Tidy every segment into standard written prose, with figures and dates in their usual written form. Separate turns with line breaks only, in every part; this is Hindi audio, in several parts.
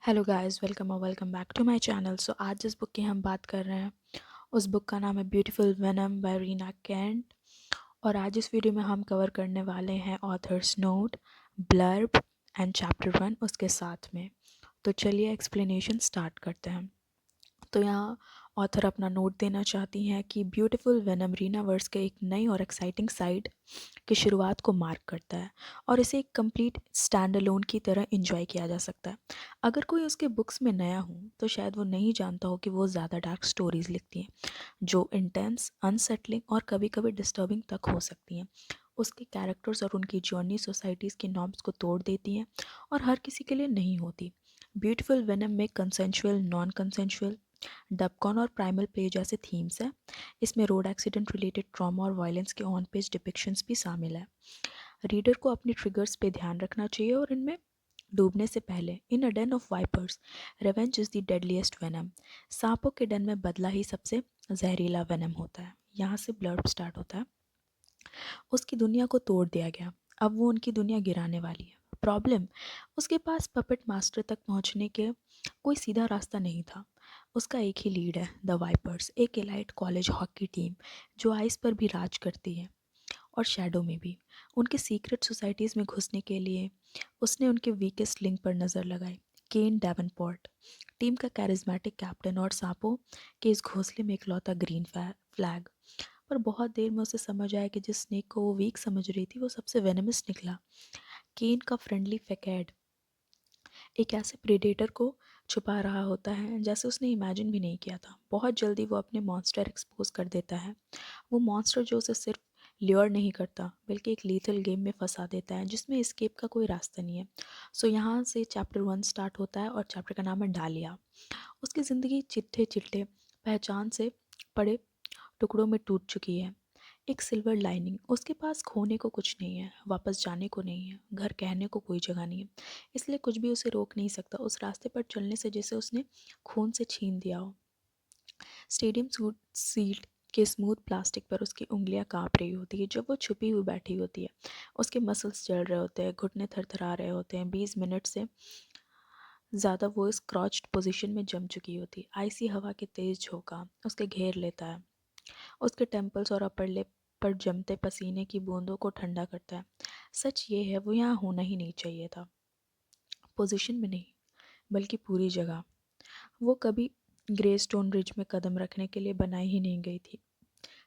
हेलो गाइस, वेलकम और welcome back to my channel. So आज जिस बुक की हम बात कर रहे हैं उस बुक का नाम है beautiful venom by Rina Kent. और आज इस वीडियो में हम कवर करने वाले हैं authors note, blurb and chapter 1 उसके साथ में। तो चलिए एक्सप्लेनेशन स्टार्ट करते हैं। तो यहाँ ऑथर अपना नोट देना चाहती हैं कि ब्यूटीफुल वेनम रीना वर्स के एक नई और एक्साइटिंग साइड की शुरुआत को मार्क करता है और इसे एक कंप्लीट स्टैंड अलोन की तरह एंजॉय किया जा सकता है। अगर कोई उसके बुक्स में नया हो तो शायद वो नहीं जानता हो कि वो ज़्यादा डार्क स्टोरीज लिखती हैं जो इंटेंस, अनसेटलिंग और कभी कभी डिस्टर्बिंग तक हो सकती हैं। उसके कैरेक्टर्स और उनकी जर्नी सोसाइटीज़ की नॉर्म्स को तोड़ देती हैं और हर किसी के लिए नहीं होती। ब्यूटीफुल वेनम में कंसेंशुअल, नॉन कंसेंशुअल, डबकॉन और प्राइमल प्ले जैसे थीम्स हैं। इसमें रोड एक्सीडेंट रिलेटेड ट्रॉमा और वायलेंस के ऑन पेज डिपिक्शंस भी शामिल है। रीडर को अपने ट्रिगर्स पे ध्यान रखना चाहिए और इनमें डूबने से पहले। In a den of vipers revenge is the deadliest venom. सांपों के डन में बदला ही सबसे जहरीला वेनम होता है। यहाँ से ब्लर्ब स्टार्ट होता है। उसकी दुनिया को तोड़ दिया गया, अब वो उनकी दुनिया गिराने वाली है। प्रॉब्लम, उसके पास पपेट मास्टर तक पहुंचने के कोई सीधा रास्ता नहीं था। उसका एक ही लीड है, द वाइपर्स, एक एलाइट कॉलेज हॉकी टीम जो आइस पर भी राज करती है और शैडो में भी। उनके सीक्रेट सोसाइटीज़ में घुसने के लिए उसने उनके वीकेस्ट लिंक पर नज़र लगाई, केन डेवनपोर्ट, टीम का कैरिज्मेटिक कैप्टन और सांपों के इस घोंसले में इकलौता ग्रीन फ्लैग। पर बहुत देर में उसे समझ आया कि जिस स्नेक को वो वीक समझ रही थी वो सबसे वेनमस निकला। केन का फ्रेंडली फैकेड एक ऐसे प्रेडेटर को छुपा रहा होता है जैसे उसने इमेजिन भी नहीं किया था। बहुत जल्दी वो अपने मॉन्स्टर एक्सपोज कर देता है, वो मॉन्स्टर जो उसे सिर्फ ल्योर नहीं करता बल्कि एक लीथल गेम में फंसा देता है जिसमें एस्केप का कोई रास्ता नहीं है। सो यहाँ से चैप्टर 1 स्टार्ट होता है और चैप्टर का नाम है डालिया। उसकी ज़िंदगी चिट्ठे चिट्ठे पहचान से पड़े टुकड़ों में टूट चुकी है। एक सिल्वर लाइनिंग, उसके पास खोने को कुछ नहीं है, वापस जाने को नहीं है, घर कहने को कोई जगह नहीं है। इसलिए कुछ भी उसे रोक नहीं सकता उस रास्ते पर चलने से जिसे उसने खून से छीन दिया हो। स्टेडियम सीट के स्मूथ प्लास्टिक पर उसकी उंगलियां कांप रही होती है जब वो छुपी हुई बैठी होती है। उसके मसल्स चल रहे होते हैं, घुटने थरथरा रहे होते हैं। 20 मिनट से ज़्यादा वो इस क्रॉच्ड पोजीशन में जम चुकी होती। आइसी हवा के तेज झोंका उसके घेर लेता है, उसके टेम्पल्स और अपर लिप पर जमते पसीने की बूंदों को ठंडा करता है। सच ये है, वो यहाँ होना ही नहीं चाहिए था, पोजीशन में नहीं बल्कि पूरी जगह। वो कभी ग्रे स्टोन रिज में कदम रखने के लिए बनाई ही नहीं गई थी,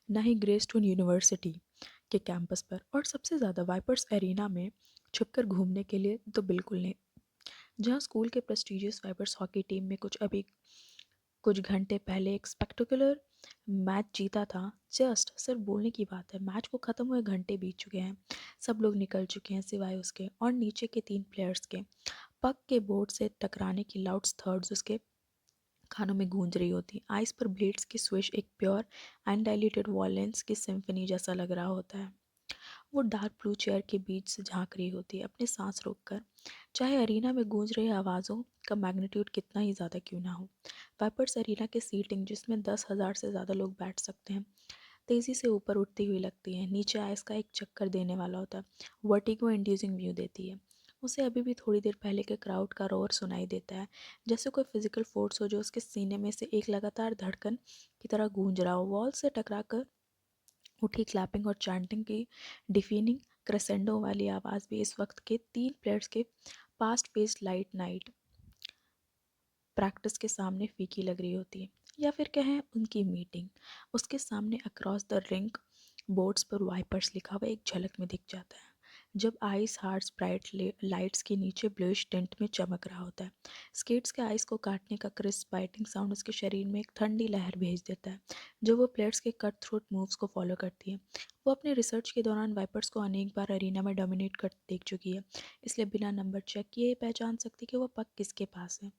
ना ही ग्रे स्टोन यूनिवर्सिटी के कैंपस पर, और सबसे ज़्यादा वाइपर्स एरिना में छुपकर घूमने के लिए तो बिल्कुल नहीं, जहाँ स्कूल के प्रेस्टिजियस वाइपर्स हॉकी टीम में कुछ घंटे पहले एक स्पेक्टेकुलर मैच जीता था। जस्ट सिर्फ बोलने की बात है, मैच को ख़त्म हुए घंटे बीत चुके हैं, सब लोग निकल चुके हैं सिवाय उसके और नीचे के 3 प्लेयर्स के। पक के बोर्ड से टकराने की लाउड थर्ड्स उसके कानों में गूंज रही होती। आइस पर ब्लेड्स की स्विश एक प्योर अनडाइल्यूटेड वॉयलेंस की सिम्फनी जैसा लग रहा होता है। वो डार्क ब्लू चेयर के बीच से झांक रही होती है अपनी सांस रोककर, चाहे अरीना में गूंज रही आवाज़ों का मैग्नीट्यूड कितना ही ज़्यादा क्यों ना हो। वाइपर्स अरीना की सीटिंग, जिसमें 10,000 से ज़्यादा लोग बैठ सकते हैं, तेज़ी से ऊपर उठती हुई लगती है। नीचे आइस का एक चक्कर देने वाला होता है, वर्टिगो इंड्यूसिंग व्यू देती है। उसे अभी भी थोड़ी देर पहले के क्राउड का रोर सुनाई देता है, जैसे कोई फिजिकल फोर्स हो जो उसके सीने में से एक लगातार धड़कन की तरह गूंज रहा हो। वॉल से टकराकर उठी क्लैपिंग और चैंटिंग की डिफीनिंग क्रेसेंडो वाली आवाज़ भी इस वक्त के 3 प्लेयर्स के past pace light night practice के सामने फीकी लग रही होती है। या फिर कहें उनकी मीटिंग। उसके सामने अक्रॉस द रिंग बोर्ड्स पर वाइपर्स लिखा हुआ एक झलक में दिख जाता है, जब आइस हार्ट्स ब्राइट लाइट्स के नीचे ब्लूइश टिंट में चमक रहा होता है। स्केट्स के आइस को काटने का क्रिस्प बाइटिंग साउंड उसके शरीर में एक ठंडी लहर भेज देता है जो वो प्लेयर्स के कट थ्रोट मूव्स को फॉलो करती है। वो अपने रिसर्च के दौरान वाइपर्स को अनेक बार अरीना में डोमिनेट कर देख चुकी है, इसलिए बिना नंबर चेक किए ये पहचान सकती कि वो पक किसके पास है।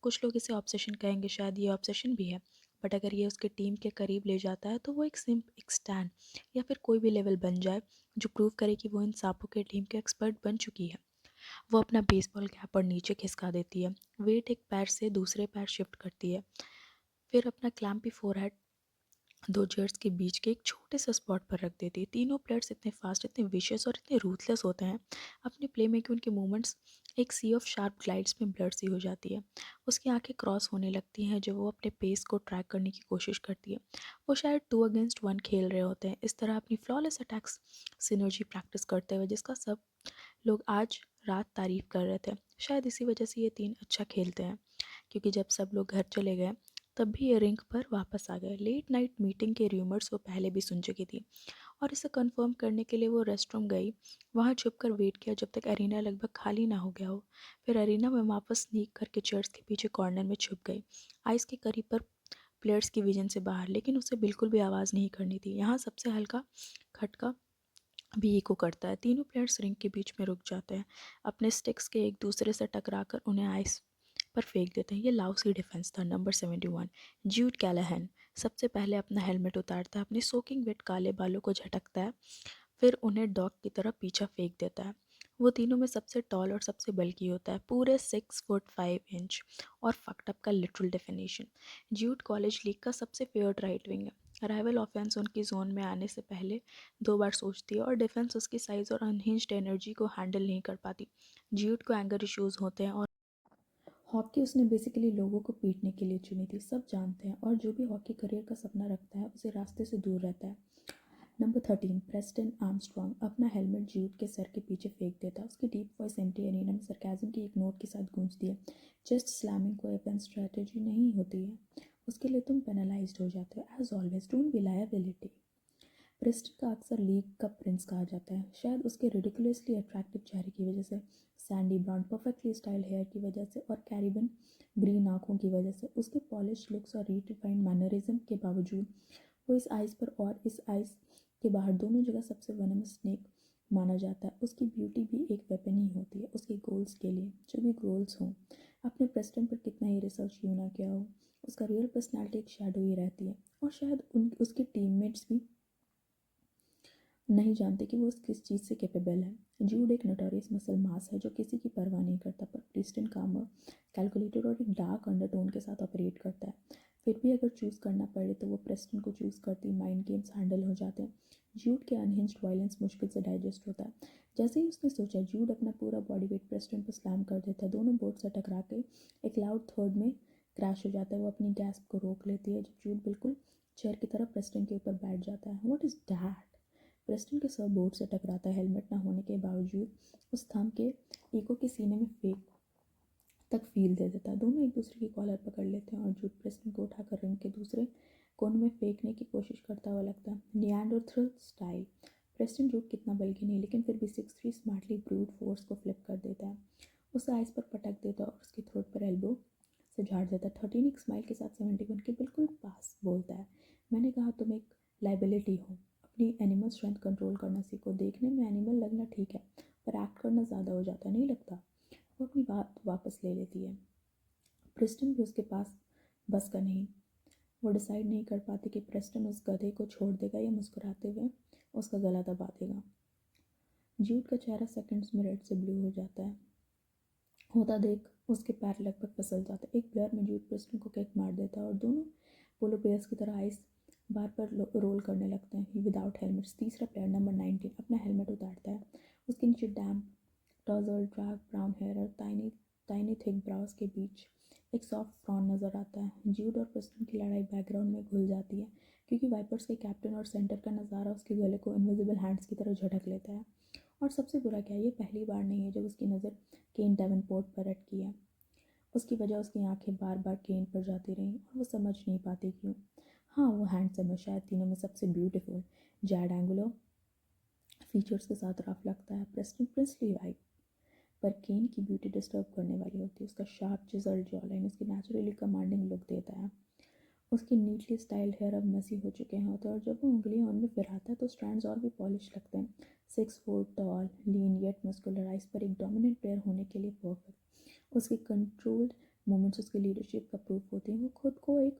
कुछ लोग इसे ऑब्सेशन कहेंगे, शायद ये ऑब्सेशन भी है, बट अगर ये उसके टीम के करीब ले जाता है तो वो एक स्टैंड या फिर कोई भी लेवल बन जाए जो प्रूव करे कि वो इन सांपों के टीम के एक्सपर्ट बन चुकी है। वो अपना बेसबॉल कैप पर नीचे खिसका देती है, वेट एक पैर से दूसरे पैर शिफ्ट करती है, फिर अपना क्लैम्पी फोरहेड दो चेयर्स के बीच के एक छोटे से स्पॉट पर रख देती है। तीनों प्लेयर्स इतने फास्ट, इतने विशियस और इतने रूथलेस होते हैं। अपने प्ले में कि उनके मूवमेंट्स एक सी ऑफ शार्प ग्लाइड्स में ब्लर सी हो जाती है। उसकी आंखें क्रॉस होने लगती हैं जब वो अपने पेस को ट्रैक करने की कोशिश करती है। वो शायद 2 अगेंस्ट 1 खेल रहे होते हैं, इस तरह अपनी फ्लॉलेस अटैक्स सिनर्जी प्रैक्टिस करते हुए, जिसका सब लोग आज रात तारीफ कर रहे थे। शायद इसी वजह से ये तीन अच्छा खेलते हैं, क्योंकि जब सब लोग घर चले गए तब भी ये रिंग पर वापस आ गए। लेट नाइट मीटिंग के र्यूमर्स वो पहले भी सुन चुकी थी और इसे कंफर्म करने के लिए वो रेस्टरूम गई। वहाँ छुप कर वेट किया जब तक अरीना लगभग खाली ना हो गया हो। फिर अरीना में वापस स्नीक करके चेयर्स के पीछे कॉर्नर में छुप गई, आइस के करीब पर प्लेयर्स की विजन से बाहर, लेकिन उसे बिल्कुल भी आवाज़ नहीं करनी थी। यहाँ सबसे हल्का खटका भी इको करता है। तीनों प्लेयर्स रिंग के बीच में रुक जाते हैं, अपने स्टिक्स के एक दूसरे से टकराकर उन्हें आइस पर फेंक देते हैं। ये लाउसी डिफेंस था। नंबर 71 ज्यूड कैलाहन सबसे पहले अपना हेलमेट उतारता है, अपने सोकिंग वेट काले बालों को झटकता है, फिर उन्हें डॉग की तरह पीछा फेंक देता है। वो तीनों में सबसे टॉल और सबसे बल्कि होता है, पूरे 6 फुट 5 इंच और फक्ड अप का literal definition. Jude college league का सबसे फेयर्ड राइट विंग है। राइवल ऑफेंस उनकी जोन में आने से पहले 2 बार सोचती है और डिफेंस उसकी साइज और अनहिंज्ड एनर्जी को हैंडल नहीं कर पाती। ज्यूड को एंगर इश्यूज होते हैं और हॉकी उसने बेसिकली लोगों को पीटने के लिए चुनी थी, सब जानते हैं, और जो भी हॉकी करियर का सपना रखता है उसे रास्ते से दूर रहता है। नंबर 13 प्रेस्टन आर्मस्ट्रॉन्ग अपना हेलमेट ज्यूड के सर के पीछे फेंक देता है। उसकी डीप वॉइस एम्प्टी एरिना में सरकाज़म की एक नोट के साथ गूंजती है। जस्ट स्लैमिंग कोई अपन स्ट्रेटजी नहीं होती है, उसके लिए तुम पेनलाइज्ड हो जाते हो। As always don't be liability. Preston का अक्सर लीग का प्रिंस कहा जाता है, शायद उसके रिडिकुलसली अट्रैक्टिव चेहरे की वजह से, Sandy Brown perfectly style hair की वजह से और कैरिबन ग्रीन आंखों की वजह से। उसके पॉलिश लुक्स और रीडिफाइंड मैनरिज्म के बावजूद वो इस आइस पर और इस आइस के बाहर दोनों जगह सबसे वेनमस स्नेक माना जाता है। उसकी ब्यूटी भी एक वेपन ही होती है उसके गोल्स के लिए, जो भी गोल्स हों। अपने प्रेस्टन पर कितना ही रिसर्च क्यों ना किया हो, उसका रियल पर्सनैलिटी एक शैडो ही रहती है, और शायद उसके टीममेट्स भी नहीं जानते कि वो किस चीज़ से कैपेबल है। जूड एक नोटोरियस मसल मास है जो किसी की परवाह नहीं करता, पर प्रिस्टन कामर, कैलकुलेटेड और एक डार्क अंडरटोन के साथ ऑपरेट करता है। फिर भी अगर चूज़ करना पड़े तो वो प्रेस्टन को चूज़ करती। माइंड गेम्स हैंडल हो जाते हैं। जूड के अनहिंज्ड वायलेंस मुश्किल से डाइजेस्ट होता है। जैसे ही उसने सोचा, जूड अपना पूरा बॉडी वेट प्रेस्टन पर स्लैम कर देता है। दोनों बोर्ड से टकरा के एक लाउड थर्ड में क्रैश हो जाता है। वो अपनी गैस्प को रोक लेती है जब जूड बिल्कुल चेयर की तरह प्रेस्टन के ऊपर बैठ जाता है। What is that? प्रेस्टन के सर बोर्ड से टकराता है। हेलमेट ना होने के बावजूद उस थंब के ईको के सीने में फेंक तक फील दे देता है। दोनों एक दूसरे की कॉलर पकड़ लेते हैं और जूड प्रेस्टन को उठाकर रिंग के दूसरे कोने में फेंकने की कोशिश करता हुआ लगता है, निएंडरथल स्टाइल। प्रेस्टन जूड कितना बल्कि नहीं, लेकिन फिर भी 6'3" स्मार्टली ब्रूट फोर्स को फ्लिप कर देता है। उसे आइस पर पटक देता है और उसके थ्रोट पर एल्बो से झाड़ देता है। 13 एक स्माइल के साथ 71 के बिल्कुल पास बोलता है, मैंने कहा तुम एक लाइबिलिटी हो। अपनी एनिमल स्ट्रेंथ कंट्रोल करना सीखो। देखने में एनिमल लगना ठीक है, पर एक्ट करना ज़्यादा हो जाता नहीं लगता? वो अपनी बात वापस ले लेती है। प्रेस्टन भी उसके पास बस का नहीं। वो डिसाइड नहीं कर पाती कि प्रेस्टन उस गधे को छोड़ देगा या मुस्कुराते हुए उसका गला दबा देगा। जूड का चेहरा सेकंड्स में रेड से ब्लू हो जाता है। होता देख उसके पैर लगभग फिसल जाते। एक ब्लर में जूड प्रेस्टन को किक मार देता है और दोनों पोलो प्लेयर्स की तरह आइस बार पर रोल करने लगते हैं विदाउट हेलमेट्स। तीसरा प्लेयर नंबर 19 अपना हेलमेट उतारता है। उसके नीचे डैम टॉजल डार्क ब्राउन हेयर और टाइनी टाइनी थिक ब्राउज के बीच एक सॉफ्ट फ्रॉन नज़र आता है। ज्यूड और प्रेस्टन की लड़ाई बैकग्राउंड में घुल जाती है, क्योंकि वाइपर्स के कैप्टन और सेंटर का नज़ारा उसके गले को इनविजिबल हैंड्स की तरह झटक लेता है। और सबसे बुरा क्या है, ये पहली बार नहीं है जब उसकी नज़र केन डेवनपोर्ट पर अटकी है। उसकी वजह उसकी आंखें बार बार केन पर जाती रहीं और वो समझ नहीं पाती क्यों। हाँ, वो हैंडसम है, शायद तीनों में सबसे ब्यूटीफुल, जैड एंगुलो फीचर्स के साथ रफ लगता है। प्रेस्टन प्रिंसली वाइब, पर केन की ब्यूटी डिस्टर्ब करने वाली होती है। उसका शार्प चिजल्ड जॉलाइन उसकी नेचुरली कमांडिंग लुक देता है। उसके नीटली स्टाइल्ड हेयर अब मेसी हो चुके होते हैं और जब वो उंगलियां उनमें फिराता है तो स्ट्रैंड्स और भी पॉलिश लगते हैं। 6 फुट टॉल, लीन येट मस्कुलर, आइस पर एक डोमिनेंट प्लेयर होने के लिए परफेक्ट। उसकी कंट्रोल्ड मोमेंट्स उसकी लीडरशिप का प्रूफ होते हैं। वो खुद को एक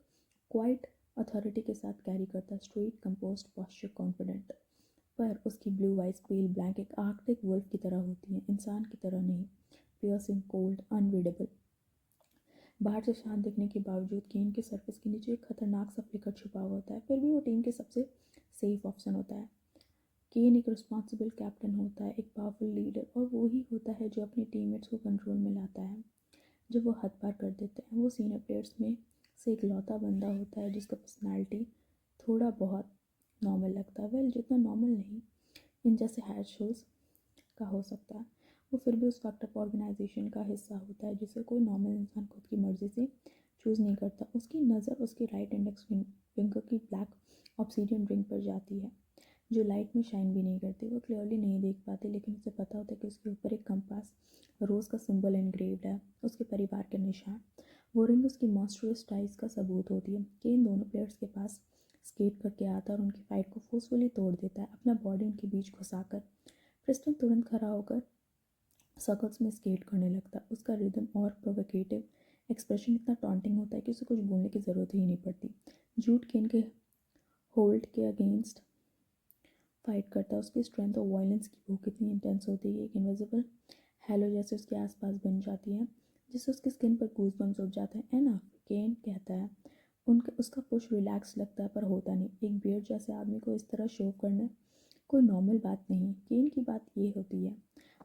क्वाइट अथॉरिटी के साथ कैरी करता है, स्ट्रेट कंपोस्ट पॉस्चर कॉन्फिडेंट। पर उसकी ब्लू आइज पेल ब्लैंक एक आर्कटिक वुल्फ की तरह होती हैं, इंसान की तरह नहीं, पियर्सिंग कोल्ड अनरीडेबल। बाहर से शांत दिखने के बावजूद केन के सरफेस के नीचे एक खतरनाक सा फ्लिकर छुपा हुआ होता है, फिर भी वो टीम के सबसे सेफ ऑप्शन होता है। केन एक रिस्पॉन्सिबल कैप्टन होता है, एक पावरफुल लीडर, और वो ही होता है जो अपने टीममेट्स को कंट्रोल में लाता है जब वो हद पार कर देते हैं। वो सीनियर प्लेयर्स में से एक लौता बंदा होता है जिसका पर्सनैलिटी थोड़ा बहुत नॉर्मल लगता है, वेल जितना नॉर्मल नहीं इन जैसे हायर शोज का हो सकता है। वो फिर भी उस फैक्ट ऑर्गेनाइजेशन का हिस्सा होता है जिसे कोई नॉर्मल इंसान खुद की मर्जी से चूज़ नहीं करता। उसकी नज़र उसकी राइट इंडेक्स फिंगर की ब्लैक ऑब्सीडियन रिंग पर जाती है जो लाइट में शाइन भी नहीं करती। वो क्लियरली नहीं देख पाते, लेकिन उसे पता होता है कि उसके ऊपर एक कंपास रोज़ का सिंबल एनग्रेव्ड है, उसके परिवार के निशान। वो रिंग उसकी मॉन्स्टरस टाइज का सबूत होती है कि इन दोनों प्लेयर्स के पास स्केट करके आता है और उनकी फाइट को फोर्सफुली तोड़ देता है, अपना बॉडी उनके बीच घुसाकर। प्रेस्टन तुरंत खड़ा होकर सर्कल्स में स्केट करने लगता है। उसका रिदम और प्रोवोकेटिव एक्सप्रेशन इतना टॉन्टिंग होता है कि उसे कुछ बोलने की ज़रूरत ही नहीं पड़ती। जूड केन के होल्ड के अगेंस्ट फाइट करता है। उसकी स्ट्रेंथ और वायलेंस की भूख इतनी इंटेंस होती है कि एक इनविजिबल हैलो जैसे उसके आसपास बन जाती है जिससे उसकी स्किन पर गूज बम्स उठ जाते हैं। एना, केन कहता है। उसका पुश रिलैक्स लगता है पर होता नहीं। एक बियर्ड जैसे आदमी को इस तरह शो करना कोई नॉर्मल बात नहीं। केन की बात ये होती है,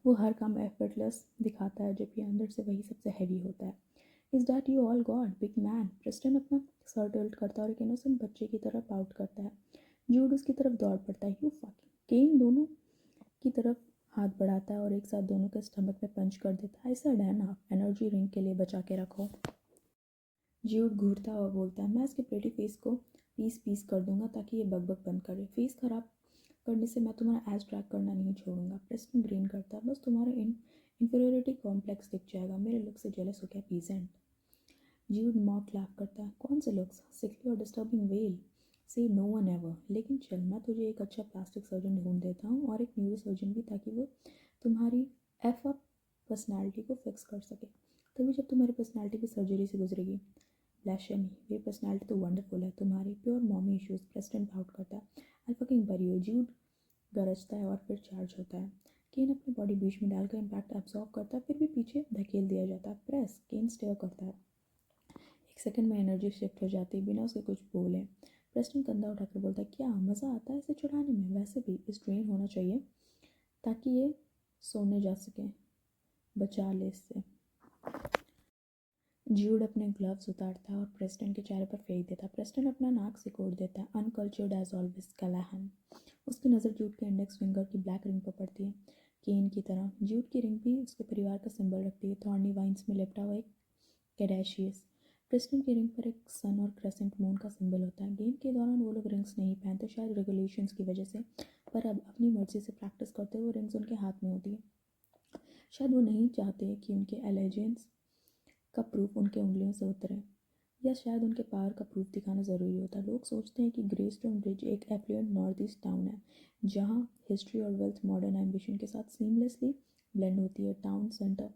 वो हर काम एफर्टलेस दिखाता है जबकि अंदर से वही सबसे हैवी होता है। Is that you all God big man? Preston अपना सर टिल्ट करता है और एक इनोसेंट बच्चे की तरह पाउट करता है। जूड उसकी तरफ दौड़ पड़ता है। You fucking. केन दोनों की तरफ हाथ बढ़ाता है और एक साथ दोनों के स्टमक में पंच कर देता है। ऐसा डैन आप एनर्जी रिंग के लिए बचा के रखो। ज्यूड घूरता और बोलता है, मैं इसके प्रेटी फेस को पीस पीस कर दूंगा ताकि ये बकबक बंद करे। फेस खराब करने से मैं तुम्हारा एज ड्रैग करना नहीं छोड़ूंगा। प्रेस्टन ग्रीन करता है, बस तुम्हारा इन्फीरियोरिटी कॉम्प्लेक्स दिख जाएगा। मेरे लुक से जेलस हो गया पीजेंट। ज्यूड मॉक लाफ करता है, कौन से लुक्स? सिकली और डिस्टर्बिंग वेल से नो वन एवर। लेकिन चल, मैं तुझे एक अच्छा प्लास्टिक सर्जन ढूंढ देता हूँ और एक न्यूरो सर्जन भी, ताकि वो तुम्हारी एफ अप पर्सनैलिटी को फिक्स कर सके। तभी जब तुम्हारी पर्सनैलिटी की सर्जरी से गुजरेगी। ब्लैशमी, ये पर्सनैलिटी तो वंडरफुल है तुम्हारी। Pure mommy issues. President out करता है, I fucking bury you. Jude गरजता है और फिर चार्ज होता है। केन अपनी बॉडी बीच में डालकर इम्पैक्ट एब्जॉर्व करता है, फिर भी पीछे धकेल दिया जाता है। प्रेस। केन स्टेयर करता है। एक सेकंड में एनर्जी शिफ्ट हो जाती है बिना उसके कुछ बोले। प्रेस्टन कंधा उठाकर बोलता है, क्या मज़ा आता है इसे चढ़ाने में? वैसे भी इस ट्रेन होना चाहिए ताकि ये सोने जा सके। बचा ले इससे। ज्यूड अपने ग्लव्स उतारता है और प्रेस्टन के चेहरे पर फेंक देता है। प्रेस्टन अपना नाक सिकोड़ देता है। Uncultured as always Callahan. उसकी नज़र ज्यूड के इंडेक्स फिंगर की ब्लैक रिंग पर पड़ती है। केन की तरह ज्यूड की रिंग भी उसके परिवार का सिंबल रखती है, थॉर्नी वाइन्स में लिपटा हुआ एक कैडेशियस। प्रेस्टन की रिंग पर एक सन और क्रेसेंट मून का सिंबल होता है। गेम के दौरान वो लोग रिंग्स नहीं पहनते, शायद रेगुलेशंस की वजह से, पर अब अपनी मर्जी से प्रैक्टिस करते हुए रिंग्स उनके हाथ में होती है। शायद वो नहीं चाहते कि उनके एलिजेंस का प्रूफ उनके उंगलियों से उतरे, या शायद उनके पावर का प्रूफ दिखाना ज़रूरी होता है। लोग सोचते हैं कि ग्रेस्टोन ब्रिज एक एफ्लुएंट नॉर्थ ईस्ट टाउन है जहाँ हिस्ट्री और वेल्थ मॉडर्न एम्बिशन के साथ सीमलेसली ब्लेंड होती है। टाउन सेंटर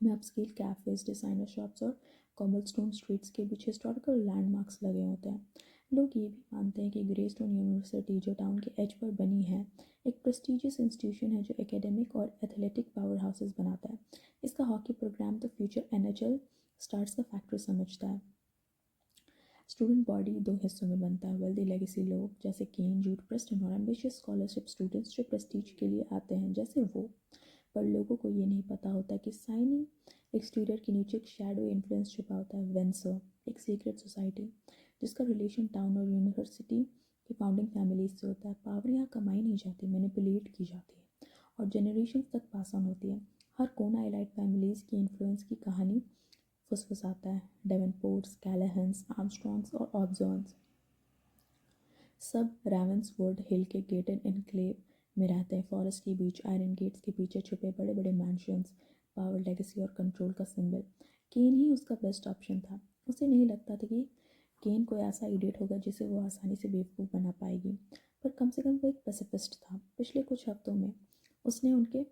में अपस्केल कैफ़ेज़, डिज़ाइनर शॉप्स और कॉबलस्टोन स्ट्रीट्स के बीच हिस्टोरिकल लैंडमार्क्स लगे होते हैं। लोग ये भी मानते हैं कि ग्रेस्टोन यूनिवर्सिटी, जो टाउन के एज पर बनी है, एक प्रेस्टिजियस इंस्टीट्यूशन है जो एकेडमिक और एथलेटिक पावर हाउसेस बनाता है। इसका हॉकी प्रोग्राम तो फ्यूचर एनएचएल स्टार्स का फैक्ट्री समझता है। स्टूडेंट बॉडी दो हिस्सों में बनता है, वेल्दी लेगेसी लोग जैसे केन, जूड, प्रेस्टन, और एम्बिशियस स्कॉलरशिप स्टूडेंट्स जो प्रेस्टीज के लिए आते हैं जैसे वो। पर लोगों को ये नहीं पता होता कि साइनिंग एक्सटीरियर के नीचे एक शैडो इन्फ्लुएंस छुपा होता है। वेंसर, एक सीक्रेट सोसाइटी जिसका रिलेशन टाउन और यूनिवर्सिटी की फाउंडिंग फैमिलीज से होता है। पावर यहाँ कमाई नहीं जाती, मैनिपुलेट की जाती है और जनरेशन तक पास ऑन होती है। हर कोना एलाइट फैमिलीज की इन्फ्लुएंस की कहानी फुसफुसाता है। डेवनपोर्ट्स, कैलाहन्स, आर्मस्ट्रॉन्ग्स और ऑब्जॉन्स सब रेवेंसवुड हिल के गेटेड एनक्लेव में रहते हैं। फॉरेस्ट के बीच, आयरन गेट्स के पीछे छुपे बड़े बड़े मैंशंस, पावर, लेगेसी और कंट्रोल का सिंबल। केन ही उसका बेस्ट ऑप्शन था। उसे नहीं लगता था कि केन कोई ऐसा इडियट होगा जिसे वो आसानी से बेवकूफ़ बना पाएगी, पर कम से कम वो एक पैसिफिस्ट था। पिछले कुछ हफ्तों में उसने उनके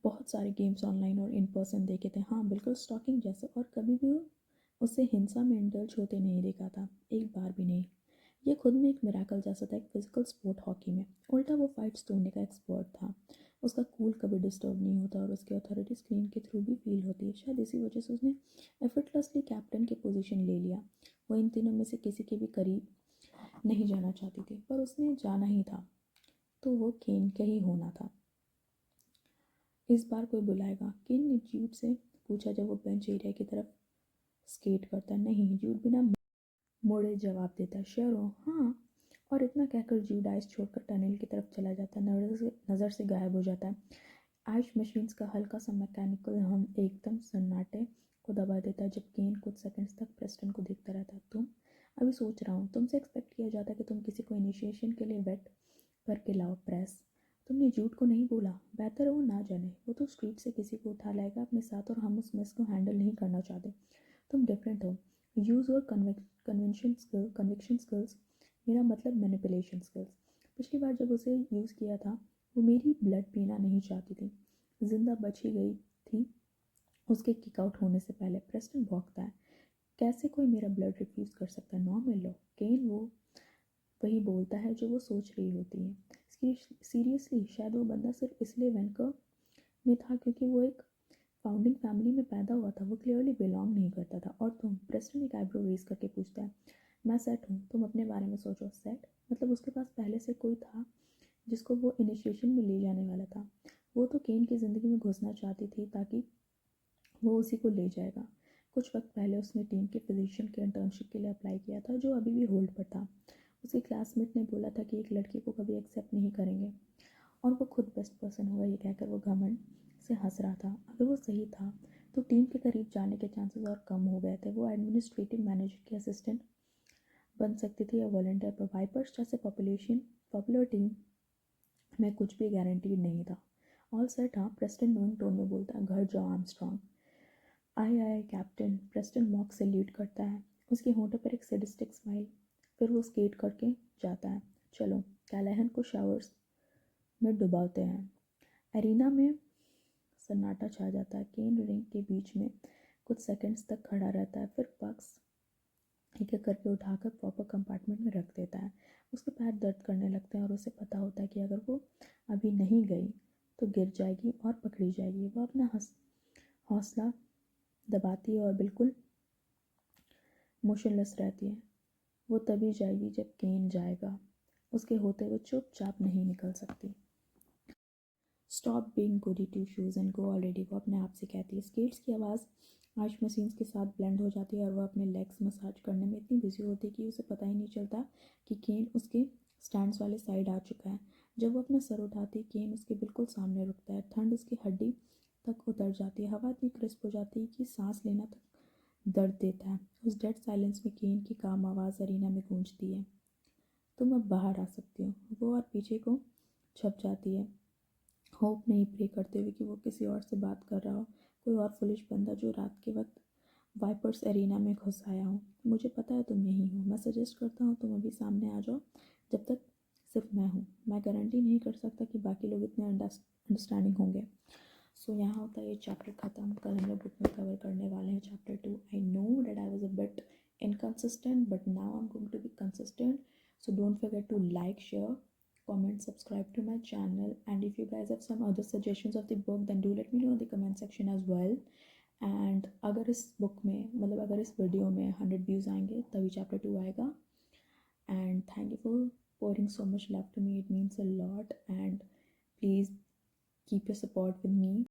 बहुत सारे गेम्स ऑनलाइन और इन पर्सन देखे थे। हाँ, बिल्कुल स्टॉकिंग जैसे, और कभी भी उसे हिंसा में इंडल्ज होते नहीं देखा था, एक बार भी नहीं। ये खुद में एक मिराकल जैसा था, एक फिजिकल स्पोर्ट हॉकी में। उल्टा वो फाइट्स तोड़ने का एक्सपर्ट था। उसका कूल कभी डिस्टर्ब नहीं होता और उसकी अथॉरिटी स्क्रीन के थ्रू भी फील होती है। शायद इसी वजह से उसने एफर्टलेसली कैप्टन की पोजीशन ले लिया। वो इन तीनों में से किसी के भी करीब नहीं जाना चाहती थी, पर उसने जाना ही था, तो वो केन का ही होना था। इस बार कोई बुलाएगा? केन ने जूड से पूछा जब वो बेंच एरिया की तरफ स्केट करता। नहीं, जूड बिना मोड़े जवाब देता है। श्योर हो? हाँ। और इतना कहकर जूड आइस छोड़कर टनल की तरफ चला जाता है, नज़र से गायब हो जाता है। आइस मशीन्स का हल्का सा मैकेनिकल हम एकदम सन्नाटे को दबा देता है जब केन कुछ सेकंड्स तक प्रेस्टन को देखता रहता है। तुम? अभी सोच रहा हूँ। तुमसे एक्सपेक्ट किया जाता है कि तुम किसी को इनिशिएशन के लिए वेट करके लाओ। प्रेस? तुमने झूठ को नहीं बोला। बेहतर है वो ना जाने। वो तो स्ट्रीट से किसी को उठा लाएगा अपने साथ और हम उस मेस को हैंडल नहीं करना चाहते। तुम डिफरेंट हो। यूज़ और कन्विक्शन स्किल्स, मेरा मतलब मैनिपुलेशन स्किल्स। पिछली बार जब उसे यूज़ किया था वो मेरी ब्लड पीना नहीं चाहती थी, जिंदा बच ही गई थी उसके किक आउट होने से पहले। प्रेस्टन भौंकता है। कैसे कोई मेरा ब्लड रिफ्यूज़ कर सकता है? नॉर्मल लो। केन वो वही बोलता है जो वो सोच रही होती है। सीरियसली, शायद वो बंदा सिर्फ इसलिए वैंकर में था क्योंकि वो एक फाउंडिंग फैमिली में पैदा हुआ था। वो क्लियरली बिलोंग नहीं करता था। और तुम? प्रेस्टन एक आईब्रो रेज करके पूछता है। मैं सेट हूँ, तुम अपने बारे में सोचो। सेट मतलब उसके पास पहले से कोई था जिसको वो इनिशिएशन में ले जाने वाला था। वो तो केन की ज़िंदगी में घुसना चाहती थी ताकि वो उसी को ले जाएगा। कुछ वक्त पहले उसने टीम के फिजिशियन के इंटर्नशिप के लिए अप्लाई किया था, जो अभी भी होल्ड पर था। उसके क्लासमेट ने बोला था कि एक लड़की को कभी एक्सेप्ट नहीं करेंगे और वो खुद बेस्ट पर्सन होगा, ये कहकर वो घमंड से हंस रहा था। अगर वो सही था तो टीम के करीब जाने के चांसेस और कम हो गए थे। वो एडमिनिस्ट्रेटिव मैनेजर की असिस्टेंट बन सकती थी या वॉलंटियर, पर वाइपर्स जैसे पॉपुलर टीम में कुछ भी गारंटीड नहीं था। All set? हाँ, प्रेस्टन नोइंग टोन में बोलता है। घर जाओ आर्मस्ट्रॉन्ग। आए आए कैप्टन। प्रेस्टन मॉक सैल्यूट करता है, उसके होंठों पर एक सैडिस्टिक स्माइल। फिर वो स्केट करके जाता है। चलो, कैलाहन को शावर्स में डुबाते हैं। एरिना में सन्नाटा छा जाता है। केन रिंग के बीच में कुछ सेकंड्स तक खड़ा रहता है, फिर पक्स एक एक करके उठाकर प्रॉपर कंपार्टमेंट में रख देता है। उसके पैर दर्द करने लगते हैं और उसे पता होता है कि अगर वो अभी नहीं गई तो गिर जाएगी और पकड़ी जाएगी। वो अपना हौसला दबाती है और बिल्कुल मोशनलेस रहती है। वो तभी जाएगी जब केन जाएगा। उसके होते हुए चुपचाप नहीं निकल सकती। Stop being goody two shoes and go already, वो अपने आप से कहती है। स्केट्स की आवाज़ आइस मशीन्स के साथ ब्लेंड हो जाती है और वह अपने लेग्स मसाज करने में इतनी बिजी होती है कि उसे पता ही नहीं चलता कि केन उसके स्टैंड्स वाले साइड आ चुका है। जब वो अपना सर उठाती है, केन उसके बिल्कुल सामने रुकता है। ठंड उसकी हड्डी तक उतर जाती है। हवा इतनी क्रिस्प हो जाती है कि सांस लेना तक दर्द देता है। उस डेड साइलेंस में केन की काम आवाज़ अरीना में गूंजती है। तुम अब बाहर आ सकती हो। वो और पीछे को छप जाती है, होप नहीं प्रे करते हुए कि वो किसी और से बात कर रहा हो, कोई और फुलिश बंदा जो रात के वक्त वाइपर्स एरिना में घुस आया हो। मुझे पता है तुम यहीं हो। मैं सजेस्ट करता हूँ तुम अभी सामने आ जाओ जब तक सिर्फ मैं हूँ। मैं गारंटी नहीं कर सकता कि बाकी लोग इतने अंडरस्टैंडिंग होंगे। सो यहाँ होता है ये चैप्टर ख़त्म। कल हम लोग बुक में कवर करने वाले हैं chapter 2। I know that I was a bit inconsistent, but now I'm going to be consistent. So don't forget to like, share, comment, subscribe to my channel, and if you guys have some other suggestions of the book then do let me know in the comment section as well. And अगर इस बुक में मतलब अगर इस वीडियो में 100 व्यूज़ आएंगे तभी चैप्टर 2 आएगा. And thank you for pouring so much love to me, it means a lot, and please keep your support with me.